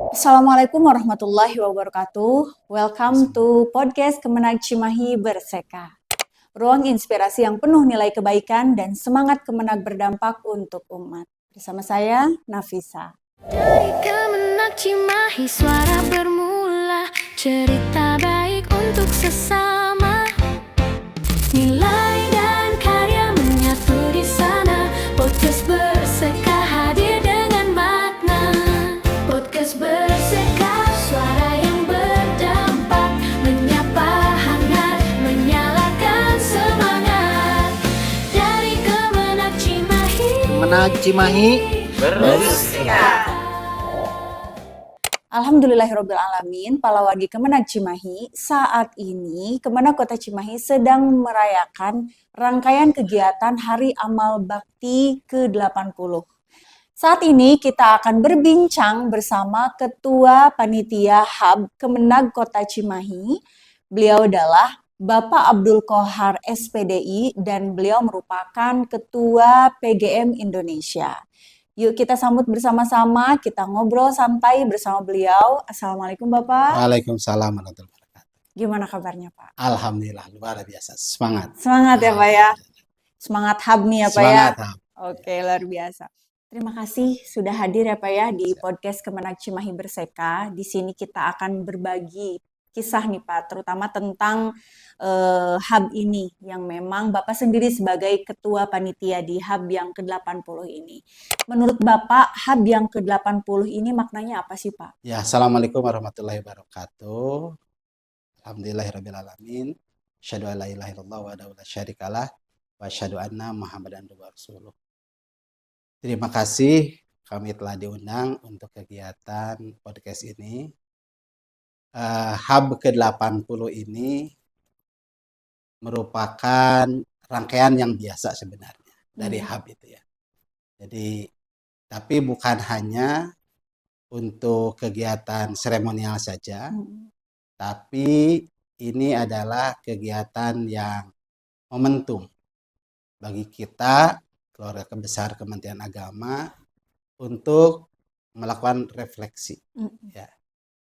Assalamualaikum warahmatullahi wabarakatuh. Welcome to podcast Kemenag Cimahi Berseka. Ruang inspirasi yang penuh nilai kebaikan dan semangat Kemenag berdampak untuk umat. Bersama saya, Nafisa. Dari Kemenag Cimahi suara bermula, cerita baik untuk sesama. Nilai dan karya menyatu di sana. Podcast Berseka hadir dengan makna. Podcast Berseka, suara yang berdampak, menyapa hangat, menyalakan semangat. Dari Kemenag Cimahi, Kemenag Cimahi Berseka. Alhamdulillahirrabbilalamin, Palawadi Kemenag Cimahi, saat ini Kemenag Kota Cimahi sedang merayakan rangkaian kegiatan Hari Amal Bakti ke-80. Saat ini kita akan berbincang bersama Ketua Panitia Hub Kemenag Kota Cimahi. Beliau adalah Bapak Abdul Qohar SPDI dan beliau merupakan Ketua PGM Indonesia. Yuk kita sambut bersama-sama, kita ngobrol santai bersama beliau. Assalamualaikum Bapak. Waalaikumsalam warahmatullahi wabarakatuh. Gimana kabarnya Pak? Alhamdulillah luar biasa. Semangat. Semangat ya Pak ya. Semangat Hub nih ya Pak ya. Semangat. Hab. Oke, luar biasa. Terima kasih sudah hadir ya Pak ya di podcast Kemenag Cimahi Berseka. Di sini kita akan berbagi kisah nih Pak, terutama tentang Hub ini yang memang Bapak sendiri sebagai Ketua Panitia di Hub yang ke-80 ini. Menurut Bapak, Hub yang ke-80 ini maknanya apa sih Pak? Ya, Assalamualaikum warahmatullahi wabarakatuh. Alhamdulillahirrabbilalamin. Asyhadu an la ilaha illallah wahdahu la syarikalah wa asyhadu anna Muhammadan abduhu wa rasuluh. Terima kasih kami telah diundang untuk kegiatan podcast ini. Hub ke-80 ini merupakan rangkaian yang biasa sebenarnya dari Hub itu ya. Jadi, tapi bukan hanya untuk kegiatan seremonial saja, tapi ini adalah kegiatan yang momentum bagi kita, keluarga besar Kementerian Agama, untuk melakukan refleksi, ya,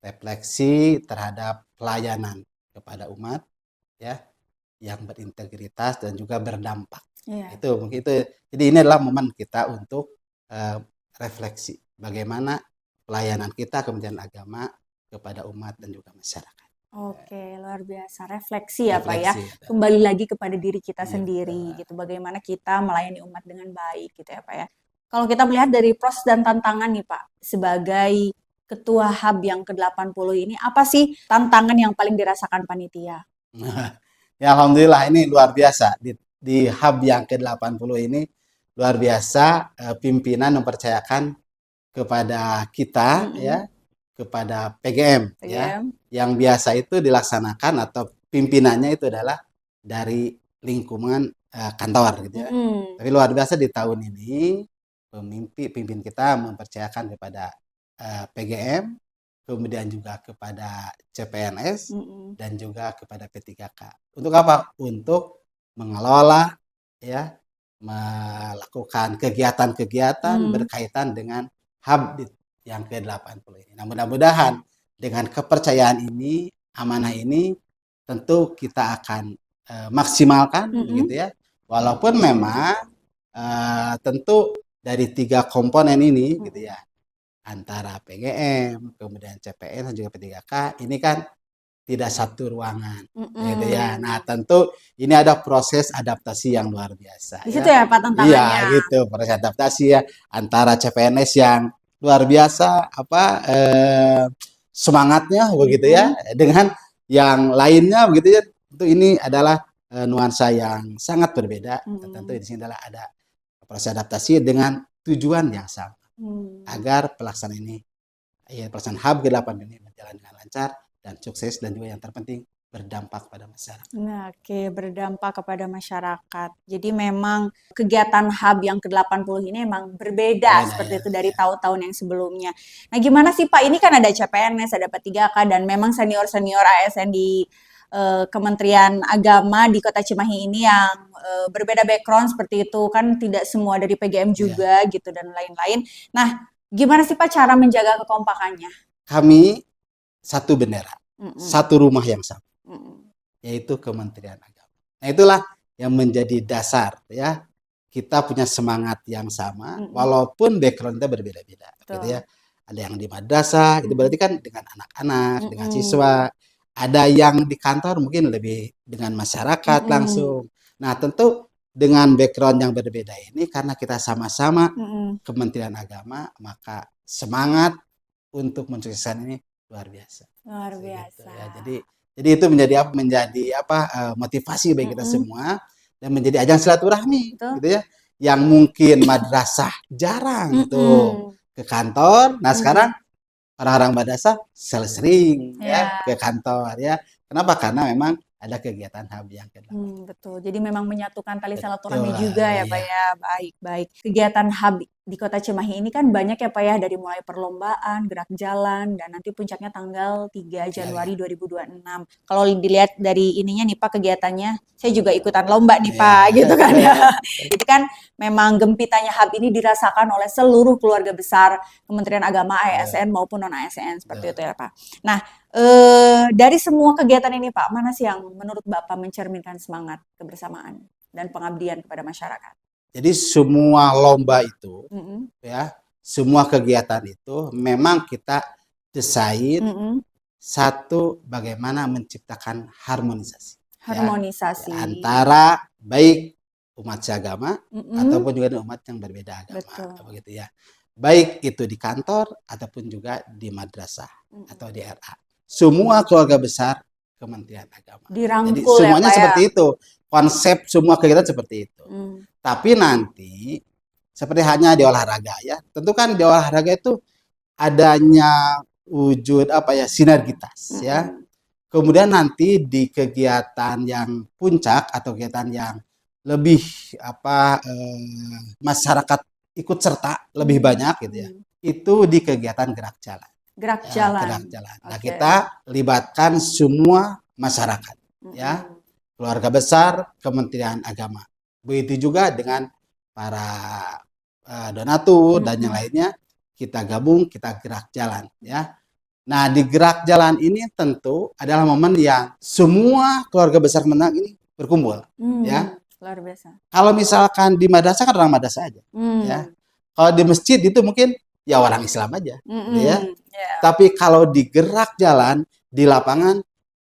refleksi terhadap pelayanan kepada umat, ya, yang berintegritas dan juga berdampak. Iya. Itu mungkin itu. Jadi ini adalah momen kita untuk refleksi bagaimana pelayanan kita Kementerian Agama kepada umat dan juga masyarakat. Oke, luar biasa. Refleksi ya Pak ya. Refleksi, ya. Kembali lagi kepada diri kita Iya, sendiri betul. gitu. Bagaimana kita melayani umat dengan baik gitu ya Pak ya. Kalau kita melihat dari proses dan tantangan nih Pak, sebagai Ketua Hub yang ke-80 ini, apa sih tantangan yang paling dirasakan panitia? Ya, alhamdulillah ini luar biasa di Hub yang ke-80 ini luar biasa, pimpinan mempercayakan kepada kita, ya, kepada PGM, ya, yang biasa itu dilaksanakan atau pimpinannya itu adalah dari lingkungan kantor gitu ya. Tapi luar biasa di tahun ini pemimpin kita mempercayakan kepada PGM, kemudian juga kepada CPNS dan juga kepada P3K. Untuk apa? Untuk mengelola, ya, melakukan kegiatan-kegiatan berkaitan dengan Hub yang ke-80 ini. Nah, mudah-mudahan dengan kepercayaan ini, amanah ini, tentu kita akan maksimalkan, begitu ya. Walaupun memang tentu dari 3 komponen ini, gitu ya, antara PGM, kemudian CPN dan juga P3K, ini kan tidak satu ruangan, gitu ya. Nah, tentu ini ada proses adaptasi yang luar biasa. Di situ ya Pak tantangannya. Iya, gitu, proses adaptasi ya antara CPNS yang luar biasa semangatnya begitu ya, dengan yang lainnya begitu ya. Tentu ini adalah nuansa yang sangat berbeda. Tentu di sini adalah ada proses adaptasi dengan tujuan yang sama. Agar pelaksanaan ini, ya, pelaksanaan Hub ke-80 ini berjalan dengan lancar dan sukses, dan juga yang terpenting berdampak pada masyarakat. Nah, oke, berdampak kepada masyarakat. Jadi memang kegiatan Hub yang ke-80 ini memang berbeda seperti itu dari tahun-tahun yang sebelumnya. Nah, gimana sih Pak? Ini kan ada CPNS, ada P3K, dan memang senior-senior ASN di Kementerian Agama di Kota Cimahi ini yang berbeda background seperti itu. Kan tidak semua dari PGM juga gitu dan lain-lain. Nah, gimana sih Pak cara menjaga kekompakannya? kami satu bendera, Mm-mm. satu rumah yang sama, Mm-mm. yaitu Kementerian Agama. Nah, itulah yang menjadi dasar ya. Kita punya semangat yang sama, Mm-mm. walaupun background kita berbeda-beda, gitu Betul. ya. Ada yang di madrasah, itu Mm-mm. berarti kan dengan anak-anak, dengan Mm-mm. siswa. Ada yang di kantor mungkin lebih dengan masyarakat Mm-mm. langsung. Nah, tentu dengan background yang berbeda ini, karena kita sama-sama Mm-mm. Kementerian Agama, maka semangat untuk mensukseskan ini luar biasa. Luar Gitu biasa. ya. Jadi itu menjadi motivasi bagi kita Mm-mm. semua dan menjadi ajang silaturahmi, Betul. gitu ya. Yang mungkin madrasah jarang tuh Mm-mm. ke kantor. Nah, Mm. sekarang orang-orang madrasah sering ya Ya. ke kantor ya. Kenapa? Karena memang ada kegiatan HAB yang ke-8. Betul. Jadi memang menyatukan tali silaturahmi Betul, juga ya Pak iya. ya. Baik, baik. Kegiatan HAB di Kota Cimahi ini kan banyak ya Pak ya, dari mulai perlombaan, gerak jalan, dan nanti puncaknya tanggal 3 Januari 2026. Kalau dilihat dari ininya nih Pak, kegiatannya, saya juga ikutan lomba nih Iya. Pak, gitu kan ya. Jadi kan memang gempitanya HAB ini dirasakan oleh seluruh keluarga besar Kementerian Agama, ASN maupun non-ASN, seperti itu ya Pak. Nah, dari semua kegiatan ini Pak, mana sih yang menurut Bapak mencerminkan semangat kebersamaan dan pengabdian kepada masyarakat? Jadi semua lomba itu Mm-mm. ya, semua kegiatan itu memang kita desain Mm-mm. satu bagaimana menciptakan harmonisasi ya, Harmonisasi. antara baik umat seagama Mm-mm. ataupun juga umat yang berbeda agama, Betul. begitu ya. Baik itu di kantor ataupun juga di madrasah Mm-mm. atau di RA. Semua keluarga besar Kementerian Agama. Jadi Dirangkul ya semuanya Pak ya. seperti itu. Konsep semua kegiatan seperti itu. Mm. Tapi nanti seperti hanya di olahraga ya. Tentu kan di olahraga itu adanya wujud sinergitas ya. Mm-mm. Kemudian nanti di kegiatan yang puncak atau kegiatan yang lebih masyarakat ikut serta lebih banyak gitu ya. Itu di kegiatan gerak jalan. Gerak Ya, jalan. gerak jalan. Nah, Oke. kita libatkan semua masyarakat ya. Mm-mm. Keluarga besar Kementerian Agama. Begitu juga dengan para donatur dan yang lainnya, kita gabung, kita gerak jalan ya. Nah, di gerak jalan ini tentu adalah momen yang semua keluarga besar Menang ini berkumpul ya. Luar biasa. Kalau misalkan di madrasah kan orang madrasah aja ya. Kalau di masjid itu mungkin ya orang Islam aja gitu ya. Ya. Tapi kalau di gerak jalan di lapangan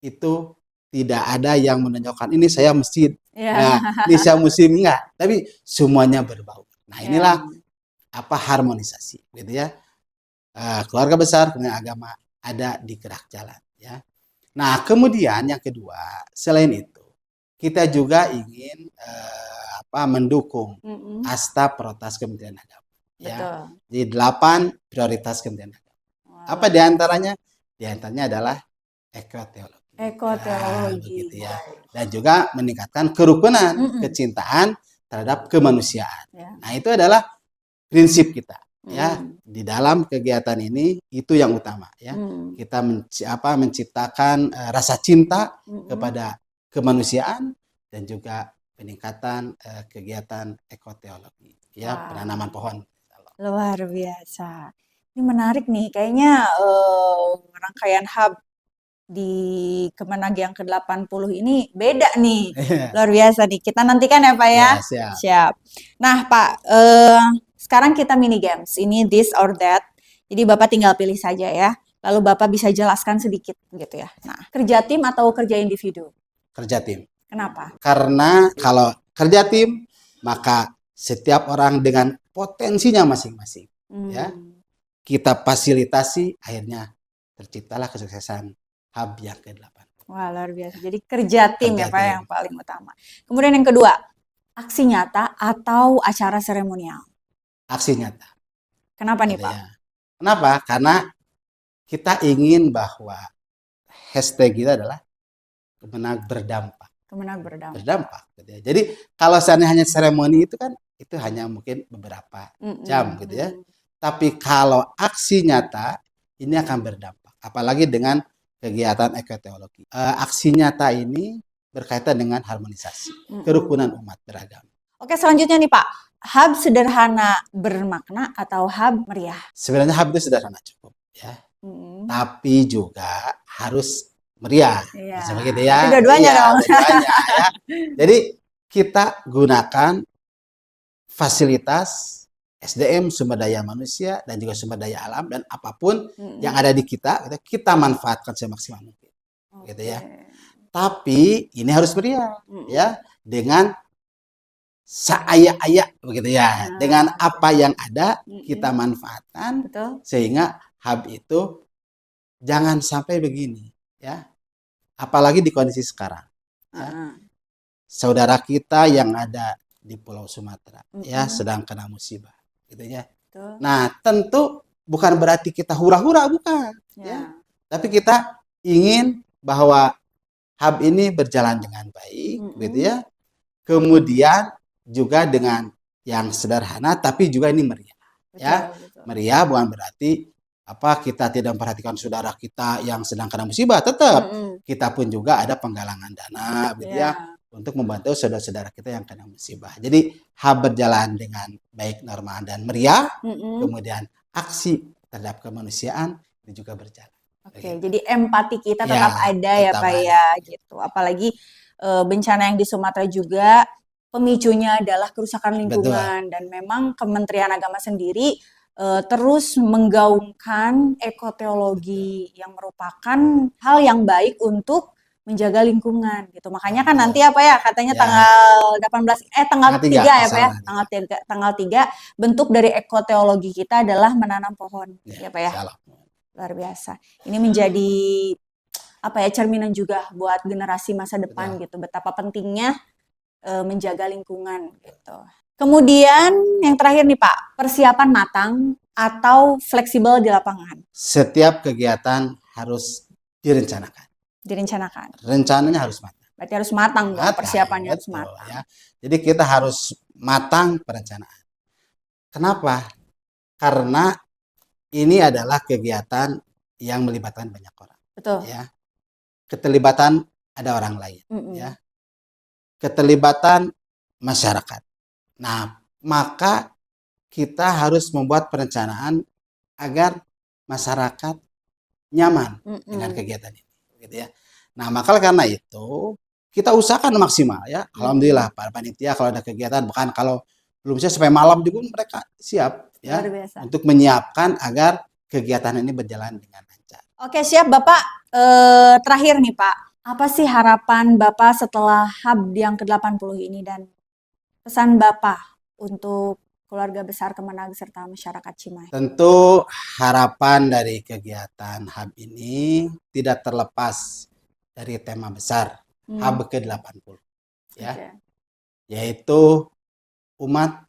itu tidak ada yang menonjolkan ini saya masjid, Ya. nah, ini saya muslim, enggak. Tapi semuanya berbau. Nah, inilah harmonisasi gitu ya. Keluarga besar Kementerian Agama ada di gerak jalan ya. Nah, kemudian yang kedua, selain itu kita juga ingin mendukung Mm-mm. Asta Prioritas Kementerian Agama ya. Betul. Di 8 prioritas Kementerian Agama. Wow. Apa diantaranya? Diantaranya adalah ekoteologi. Ekoteologi. Begitu ya. Dan juga meningkatkan kerukunan, Mm-mm. kecintaan terhadap kemanusiaan. Ya. Nah, itu adalah prinsip kita ya. Mm. Di dalam kegiatan ini itu yang utama ya. Mm. Kita menciptakan rasa cinta Mm-mm. kepada kemanusiaan dan juga peningkatan kegiatan ekoteologi ya, Wow. penanaman pohon. Luar biasa. Ini menarik nih, kayaknya rangkaian HAB di Kemenag yang ke-80 ini beda nih. Luar biasa nih. Kita nantikan ya Pak ya. Ya, siap. Siap. Nah Pak, sekarang kita mini games. Ini this or that. Jadi Bapak tinggal pilih saja ya. Lalu Bapak bisa jelaskan sedikit gitu ya. Nah, kerja tim atau kerja individu? Kerja tim. Kenapa? Karena kalau kerja tim, maka setiap orang dengan potensinya masing-masing ya, kita fasilitasi, akhirnya terciptalah kesuksesan HAB yang ke-8. Wah, luar biasa. Jadi kerja tim ya Kerja Pak tim. yang paling utama. Kemudian yang kedua, aksi nyata atau acara seremonial? Aksi nyata. Kenapa nih Gitu Pak? ya. Kenapa? Karena kita ingin bahwa hashtag kita adalah Kemenag berdampak. Kemenag berdampak. Berdampak. Gitu ya. Jadi kalau seandainya hanya seremoni itu kan itu hanya mungkin beberapa jam gitu ya. Tapi kalau aksi nyata ini akan berdampak. Apalagi dengan kegiatan ekoteologi. Aksi nyata ini berkaitan dengan harmonisasi, kerukunan umat beragama. Oke, selanjutnya nih Pak, HAB sederhana bermakna atau HAB meriah? Sebenarnya HAB itu sederhana cukup ya. Mm-mm. tapi juga harus meriah. Iya. Bisa begitu ya. Tapi dua-duanya Iya, dong. dua-duanya ya. Jadi kita gunakan fasilitas SDM, sumber daya manusia dan juga sumber daya alam dan apapun Mm-mm. yang ada di kita, gitu, kita manfaatkan semaksimal mungkin. Gitu ya. Oke. Tapi ini harus meriah Mm-mm. ya, dengan seaya-aya begitu ya. Nah, Dengan apa yang ada kita Mm-mm. manfaatkan Betul. sehingga hub itu jangan sampai begini ya. Apalagi di kondisi sekarang ya. Uh-uh. Saudara kita yang ada di Pulau Sumatera ya Mm-mm. sedang kena musibah gitu ya. Betul. Nah, tentu bukan berarti kita hura-hura, bukan ya. Ya. Tapi kita ingin bahwa hub ini berjalan dengan baik Mm-mm. gitu ya. Kemudian juga dengan yang sederhana tapi juga ini meriah ya. Betul. Meriah bukan berarti apa kita tidak memperhatikan saudara kita yang sedang kena musibah, tetap Mm-mm. kita pun juga ada penggalangan dana gitu ya Ya. untuk membantu saudara-saudara kita yang kena musibah. Jadi hub berjalan dengan baik, normal dan meriah. Mm-mm. Kemudian aksi terhadap kemanusiaan itu juga berjalan. Oke, jadi empati kita Ya, tetap ada ya tetap Pak ada. ya gitu. Apalagi bencana yang di Sumatera juga pemicunya adalah kerusakan lingkungan dan memang Kementerian Agama sendiri terus menggaungkan ekoteologi yang merupakan hal yang baik untuk menjaga lingkungan gitu. Makanya kan nanti apa ya katanya Ya. tanggal 18 tanggal Tanggal 3, 3 ya Pak ya. salah. Tanggal 3 bentuk dari ekoteologi kita adalah menanam pohon ya Pak ya. Salah. Luar biasa. Ini menjadi apa ya cerminan juga buat generasi masa depan Betul. gitu. Betapa pentingnya menjaga lingkungan gitu. Kemudian yang terakhir nih Pak, persiapan matang atau fleksibel di lapangan. Setiap kegiatan harus direncanakan. Direncanakan. Rencananya harus matang. Berarti harus matang dong, Matang, persiapannya harus betul, matang. ya. Jadi kita harus matang perencanaan. Kenapa? Karena ini adalah kegiatan yang melibatkan banyak orang. Betul. Ya. Keterlibatan ada orang lain. Mm-mm. Ya. Keterlibatan masyarakat. Nah, maka kita harus membuat perencanaan agar masyarakat nyaman dengan Mm-mm. kegiatan ini, gitu ya. Nah, maka karena itu kita usahakan maksimal ya. Alhamdulillah para panitia kalau ada kegiatan, bahkan kalau belum siap sampai malam juga mereka siap ya Luar biasa. untuk menyiapkan agar kegiatan ini berjalan dengan lancar. Oke, siap Bapak. Terakhir nih Pak, apa sih harapan Bapak setelah HUB yang ke-80 ini dan pesan Bapak untuk keluarga besar Kemenag serta masyarakat Cimahi? Tentu harapan dari kegiatan HUB ini tidak terlepas dari tema besar HUB ke-80 ya, Oke. yaitu umat,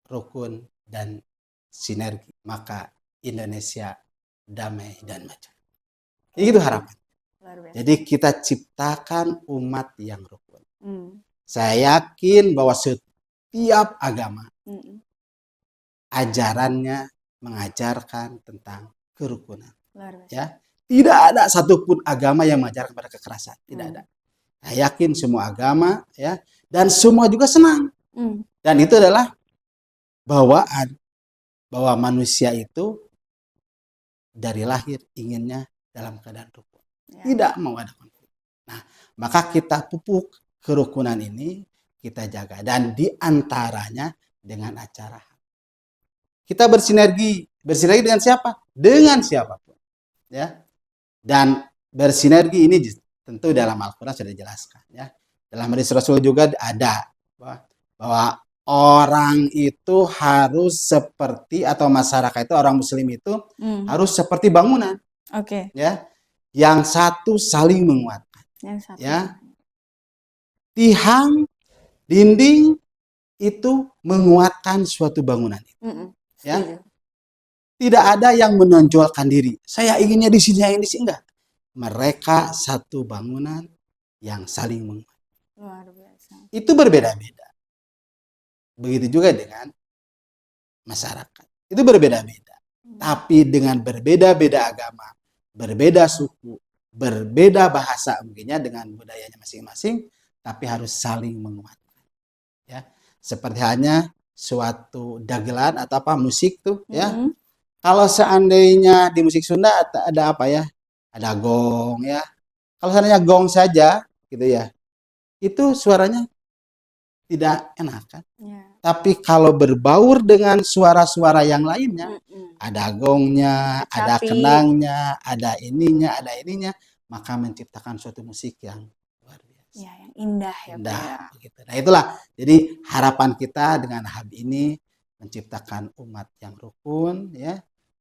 rukun, dan sinergi. Maka Indonesia damai dan maju. Itu harapan. Luar biasa. Jadi kita ciptakan umat yang rukun. Mm. Saya yakin bahwa setiap agama Mm-mm. ajarannya mengajarkan tentang kerukunan. Luar biasa. Ya, tidak ada satupun agama yang mengajarkan pada kekerasan. Tidak ada. Saya yakin semua agama ya dan semua juga senang. Mm. Dan itu adalah bawaan bahwa manusia itu dari lahir inginnya dalam keadaan rukun. Ya. Tidak mau ada konflik. Nah, maka kita pupuk kerukunan ini, kita jaga. Dan diantaranya dengan acara. Kita bersinergi. Bersinergi dengan siapa? Dengan siapapun. Ya. Dan bersinergi ini tentu dalam Al-Quran sudah dijelaskan. Ya. Dalam hadis Rasul juga ada bahwa orang itu harus seperti, atau masyarakat itu, orang muslim itu harus seperti bangunan. Oke. Ya, yang satu saling menguatkan. Yang satu. Ya, tiang, dinding itu menguatkan suatu bangunan. Mm-mm. Ya, Setuju. tidak ada yang menonjolkan diri. Saya inginnya di sini, yang ini sih enggak. Mereka satu bangunan yang saling menguatkan. Luar biasa. Itu berbeda-beda. Begitu juga dengan masyarakat. Itu berbeda-beda. Tapi dengan berbeda-beda agama, berbeda suku, berbeda bahasa mungkinnya dengan budayanya masing-masing, tapi harus saling menguatkan. Ya, seperti hanya suatu dagelan atau apa musik tuh, ya, Kalau seandainya di musik Sunda ada apa ya? Ada gong ya. Kalau seandainya gong saja gitu ya, itu suaranya tidak enak kan. Ya. Tapi kalau berbaur dengan suara-suara yang lainnya, Mm-mm. ada gongnya, ada Kecapi. kenangnya, ada ininya, maka menciptakan suatu musik yang luar biasa. Ya, yang indah ya, Pak Indah ya. begitu. Nah, itulah. Jadi harapan kita dengan hub ini menciptakan umat yang rukun ya,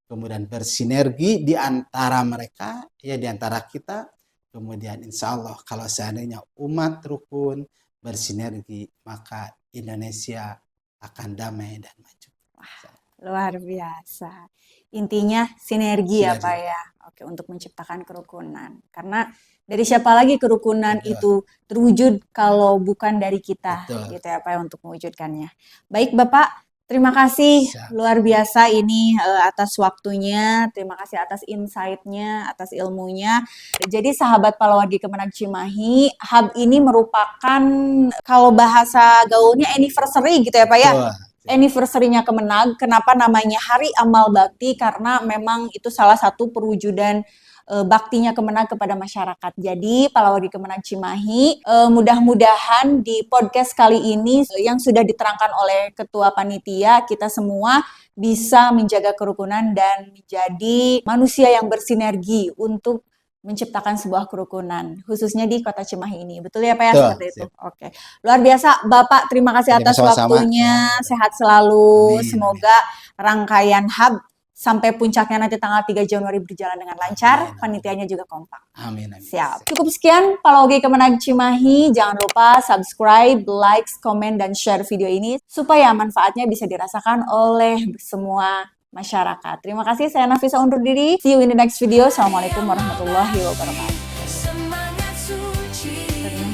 kemudian bersinergi di antara mereka ya, di antara kita. Kemudian insya Allah kalau seandainya umat rukun bersinergi, maka Indonesia akan damai dan maju. Luar biasa. Intinya sinergi ya, Sinergi. Pak ya. Oke, untuk menciptakan kerukunan. Karena dari siapa lagi kerukunan Betul. itu terwujud kalau bukan dari kita, Betul. gitu ya, Pak ya, untuk mewujudkannya. Baik, Bapak. Terima kasih Siap. luar biasa ini atas waktunya, terima kasih atas insight-nya, atas ilmunya. Jadi sahabat Palawargi Kemenag Cimahi, hub ini merupakan kalau bahasa gaulnya anniversary gitu ya Pak ya. Betul. Anniversary-nya Kemenag, kenapa namanya Hari Amal Bakti? Karena memang itu salah satu perwujudan baktinya Kemenag kepada masyarakat. Jadi Palawargi Kemenag Cimahi, mudah-mudahan di podcast kali ini yang sudah diterangkan oleh Ketua Panitia, kita semua bisa menjaga kerukunan dan menjadi manusia yang bersinergi untuk menciptakan sebuah kerukunan, khususnya di Kota Cimahi ini. Betul ya Pak ya? Betul, Seperti itu. siap. Oke. Luar biasa Bapak, terima kasih Oke, atas sama-sama. waktunya. Ya. Sehat selalu. Amin, Semoga rangkaian hub sampai puncaknya nanti tanggal 3 Januari berjalan dengan lancar, Amin. panitianya juga kompak. Amin, amin. Siap. Cukup sekian Palawargi Kemenag Cimahi. Jangan lupa subscribe, like, komen, dan share video ini supaya manfaatnya bisa dirasakan oleh semua masyarakat. Terima kasih, saya Nafisa undur diri. See you in the next video. Assalamualaikum warahmatullahi wabarakatuh. Semangat suci.